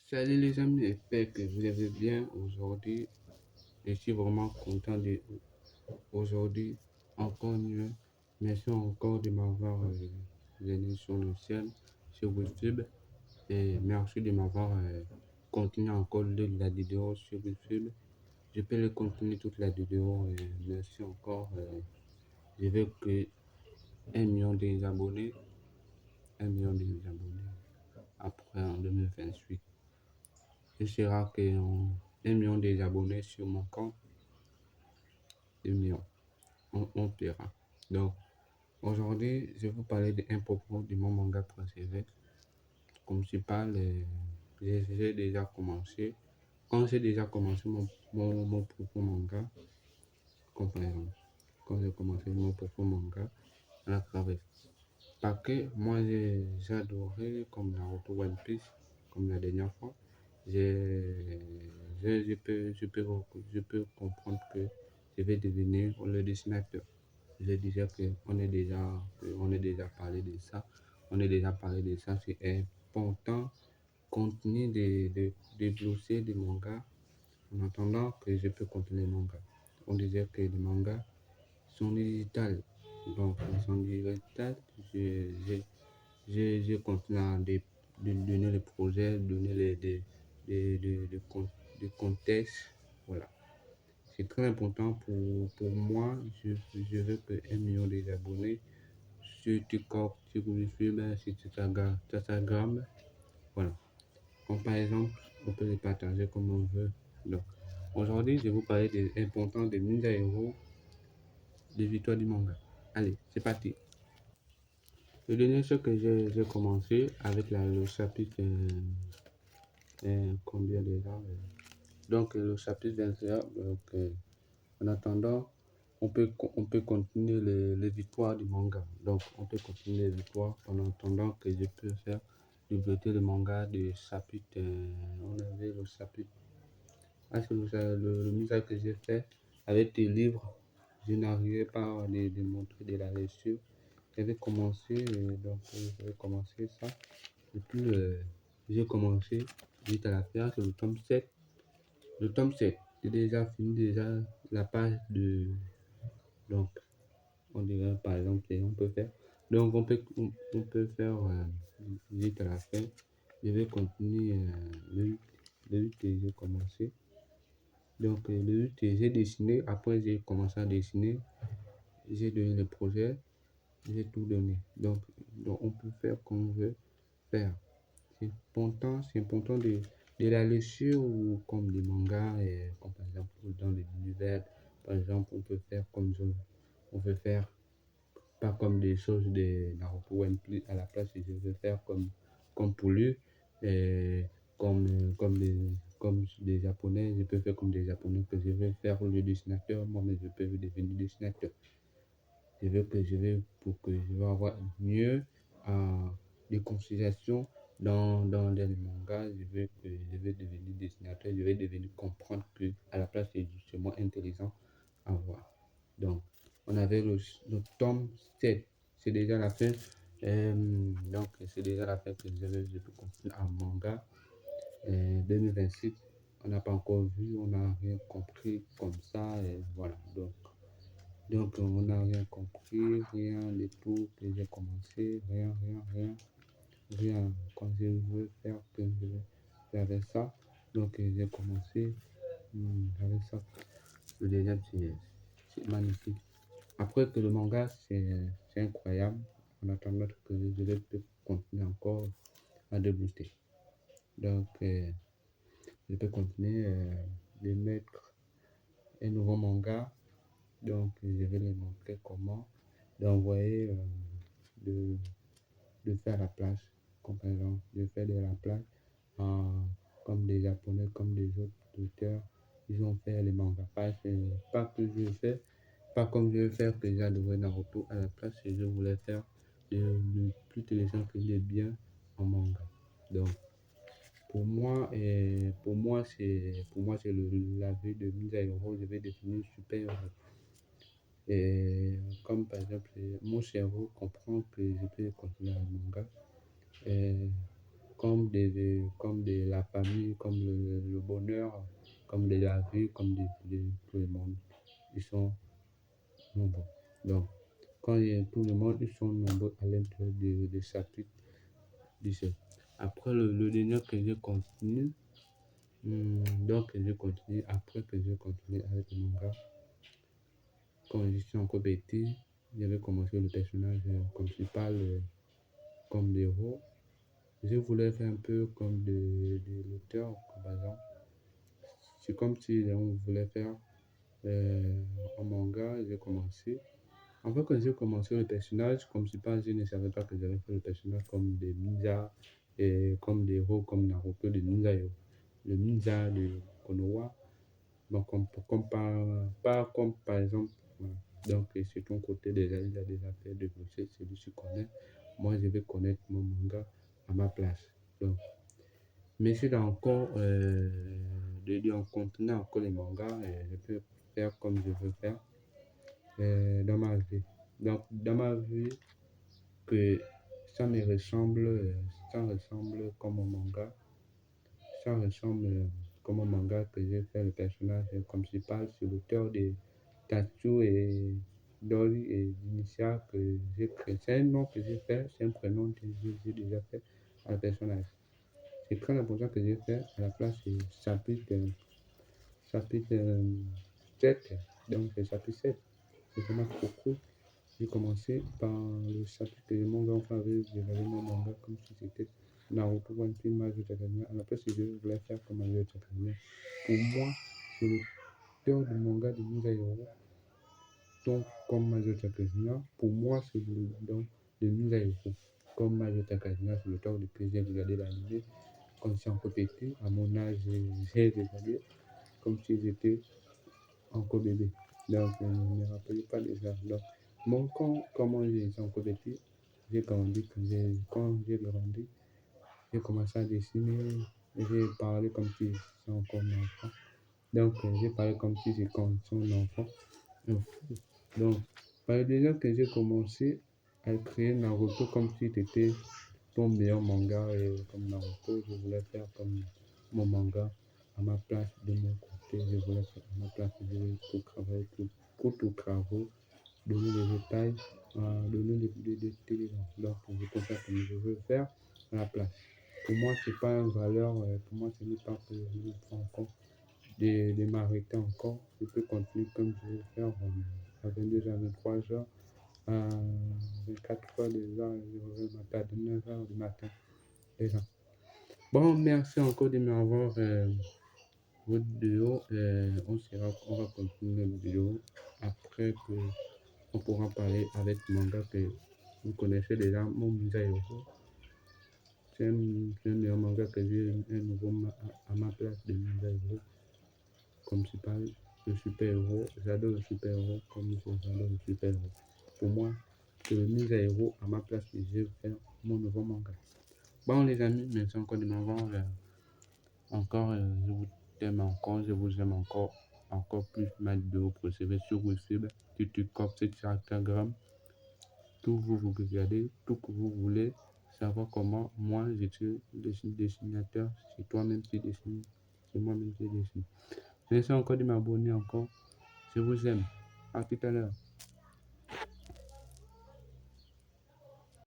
Salut les amis, j'espère que vous allez bien aujourd'hui. Je suis vraiment content de aujourd'hui encore mieux. Merci encore de m'avoir venu sur le ciel, sur YouTube. Et merci de m'avoir continué encore la vidéo sur YouTube. Je peux le continuer toute la vidéo. Et merci encore. Je veux que 1 million de abonnés, 1 million de abonnés après en 2028. Ce sera que 1 million de abonnés sur mon compte. 2 millions. On verra. Donc, aujourd'hui, je vais vous parler d'un propos de mon manga préféré. Comme je parle, j'ai déjà commencé. Quand j'ai déjà commencé mon propre manga, comme par exemple, quand j'ai commencé mon propre manga, on a travaillé. Parce que moi, j'ai adoré comme Naruto One Piece, comme la dernière fois. J'ai, je peux comprendre que je vais devenir le dessinateur. Je disais on est déjà parlé de ça. On est déjà parlé de ça. C'est important continuer de débrosser des mangas en attendant que je peux continuer les mangas. On disait que les mangas sont digitales. Donc, ils sont digitales. Je continue à donner les projets, donner des contextes. Voilà. C'est très important pour moi. Je veux que 1 million de abonnés sur TikTok, sur YouTube, sur Instagram. Voilà. Comme par exemple, on peut les partager comme on veut. Donc, aujourd'hui, je vais vous parler des importants des Ninja Hero, des victoires du manga. Allez, c'est parti. Le dernier chose que j'ai commencé avec le chapitre combien déjà donc le chapitre 21. Donc, en attendant, on peut continuer les victoires du manga. Donc, on peut continuer les victoires en attendant que je peux faire développer le manga de chapitre. On avait le chapitre. Ah, c'est le message que j'ai fait avec tes livres. Je n'arrivais pas à montrer de la lecture. J'avais commencé, donc j'avais commencé ça. Et puis, j'ai commencé vite à la faire, c'est le tome 7. Le tome 7, j'ai déjà fini déjà la page de. Donc, on dirait par exemple, on peut faire. Donc, on peut faire vite à la fin. Je vais continuer le 8 que j'ai commencé. Donc, le 8 j'ai dessiné. Après, j'ai commencé à dessiner. J'ai donné le projet. J'ai tout donné. Donc, on peut faire comme on veut faire. C'est important de la lecture ou comme des mangas, et, comme par exemple dans l'univers. Par exemple, on peut faire comme on veut faire, pas comme des choses de Naruto One Piece à la place, je veux faire comme pour lui, et comme des Japonais, je peux faire comme des Japonais que je veux faire le dessinateur, moi, mais je peux devenir dessinateur. Pour que je vais avoir mieux de considération dans les mangas, je vais devenir dessinateur, je vais devenir comprendre que à la place c'est justement intelligent à voir. Donc, on avait le tome 7, c'est déjà la fin. Donc, c'est déjà la fin que je peux continuer en manga. 2026, on n'a pas encore vu, on n'a rien compris comme ça, et voilà. Donc, on n'a rien compris, rien de tout que j'ai commencé, rien. Quand je veux faire, que je veux faire avec ça. Donc, j'ai commencé avec ça. Le deuxième, c'est magnifique. Après que le manga, c'est incroyable. En attendant que je vais continuer encore à débooster. Donc, je peux continuer de mettre un nouveau manga. Donc, je vais les montrer comment d'envoyer, de, de faire la place. Comme par exemple, de faire de la place comme des Japonais, comme des autres auteurs. Ils ont fait les mangas. Pas que je fais, pas comme je veux faire que j'ai adoré Naruto. À la place, je voulais faire le plus intelligent que j'ai bien en manga. Donc, pour moi, c'est la vie de Ninja Hero. Je vais devenir super héros. Et comme par exemple, mon cerveau comprend que je peux continuer un manga. Et comme de la famille, comme le bonheur, comme de la vie, comme de tout le monde. Ils sont nombreux. Donc, quand il y a tout le monde, ils sont nombreux à l'intérieur de chapitre 17. Après le dernier que j'ai continué, donc j'ai continué, après que j'ai continué avec le manga, quand je suis encore petit, j'avais commencé le personnage principal comme des héros. Je voulais faire un peu comme de l'auteur, par exemple. C'est comme si on voulait faire un manga, j'ai commencé. En fait, quand j'ai commencé le personnage, comme si pas, je ne savais pas que j'allais faire le personnage comme des ninjas, et comme des héros, comme Naruto, des ninja héros. Le ninja de Konoha, donc pas comme par exemple, voilà. Donc c'est ton côté déjà, il a déjà fait de c'est celui qui connaît. Moi, je vais connaître mon manga à ma place. Donc, mais si j'ai encore de continuer encore les mangas, je peux faire comme je veux faire dans ma vie. Donc, dans ma vie, que ça me ressemble, ça ressemble comme un manga, ça ressemble comme un manga que j'ai fait le personnage principal, c'est l'auteur de Tatsu et Dori et Initial que j'ai créé. C'est un nom que j'ai fait, c'est un prénom que j'ai déjà fait à la personnage. C'est très important que j'ai fait à la place du chapitre 7. Donc c'est chapitre 7. C'est vraiment trop cool. J'ai commencé par le chapitre que mon grand-frère avait, j'avais mon manga comme si c'était Naruto One Piece Major Academia. À la place, je voulais faire comme Major Academia. Pour moi, c'est l'auteur du manga de Ninja Hero. Donc, comme Major Academia, pour moi, c'est le donc de Ninja Hero. Comme Major Academia, c'est l'auteur de que j'ai regardé l'anime. Quand je suis encore petit, à mon âge, j'ai regardé comme si j'étais encore bébé. Donc, je ne me rappelle pas de ça. Donc, comment j'ai été encore petit, j'ai grandi, quand j'ai grandi, j'ai commencé à dessiner, j'ai parlé comme si j'étais encore un enfant. Donc, j'ai parlé comme si j'étais son enfant. Donc, par déjà que j'ai commencé à créer Naruto comme si c'était ton meilleur manga et comme Naruto, je voulais faire comme mon manga à ma place de mon côté. Je voulais faire à ma place, je voulais tout travailler, tout travaux, donner des détails, donner des détails. Donc, c'est comme ça que je veux faire à la place. Pour moi, c'est pas une valeur, pour moi, ce n'est pas que je prends en compte de m'arrêter encore. Je peux continuer comme je veux faire à 22h, 23h, à 24h déjà, je vais matin à 9h du matin déjà. Bon, merci encore de m'avoir votre vidéo. On va continuer la vidéo après que on pourra parler avec manga que vous connaissez déjà, mon Ninja Hero. C'est un meilleur manga que j'ai un nouveau à ma place de Ninja Hero. Comme c'est pas le super-héros, j'adore le super-héros comme j'adore le super-héros. Pour moi, c'est le Ninja Hero à ma place que je vais faire mon nouveau manga. Bon les amis, merci encore de m'avoir encore, je vous aime encore, je vous aime encore plus ma vidéo pour recevoir sur YouTube, TikTok, Instagram, tout vous regardez, tout que vous voulez savoir comment moi je suis dessinateur, c'est toi-même qui dessine, c'est moi-même qui dessine. Merci encore de m'abonner encore. Je vous aime. À tout à l'heure.